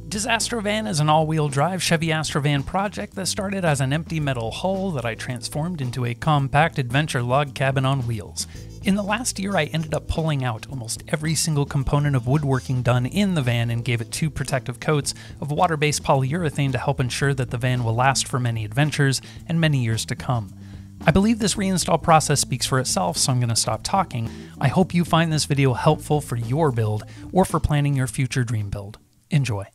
This ASTRO Van is an all-wheel drive Chevy ASTRO Van project that started as an empty metal hull that I transformed into a compact adventure log cabin on wheels. In the last year, I ended up pulling out almost every single component of woodworking done in the van and gave it 2 protective coats of water-based polyurethane to help ensure that the van will last for many adventures and many years to come. I believe this reinstall process speaks for itself, so I'm going to stop talking. I hope you find this video helpful for your build or for planning your future dream build. Enjoy.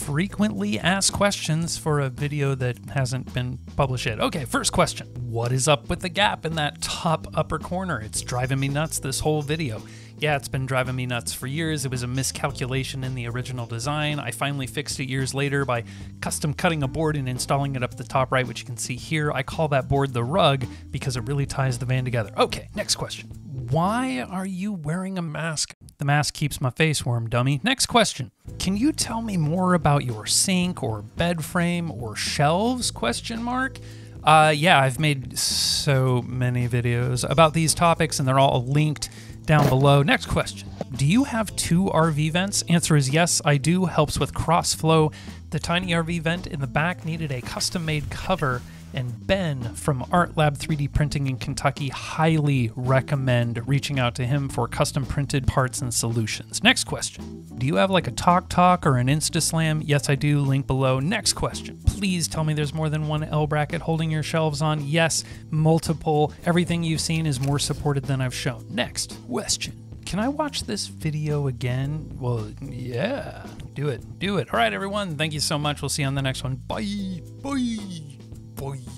frequently asked questions for a video that hasn't been published yet. Okay, first question. What is up with the gap in that top upper corner? It's driving me nuts this whole video. Yeah, it's been driving me nuts for years. It was a miscalculation in the original design. I finally fixed it years later by custom cutting a board and installing it up the top right, which you can see here. I call that board the rug because it really ties the van together. Okay, next question. Why are you wearing a mask? The mask keeps my face warm, dummy. Next question. Can you tell me more about your sink or bed frame or shelves? Question mark. Yeah, I've made so many videos about these topics and they're all linked down below. Next question. Do you have 2 RV vents? Answer is yes, I do. Helps with cross flow. The tiny RV vent in the back needed a custom-made cover, and Ben from Art Lab 3D Printing in Kentucky highly recommend reaching out to him for custom printed parts and solutions. Next question. Do you have like a Talk or an InstaSlam? Yes, I do. Link below. Next question. Please tell me there's more than one L bracket holding your shelves on. Yes, multiple. Everything you've seen is more supported than I've shown. Next question. Can I watch this video again? Well, yeah. Do it. Do it. All right, everyone. Thank you so much. We'll see you on the next one. Bye. Bye. Bye.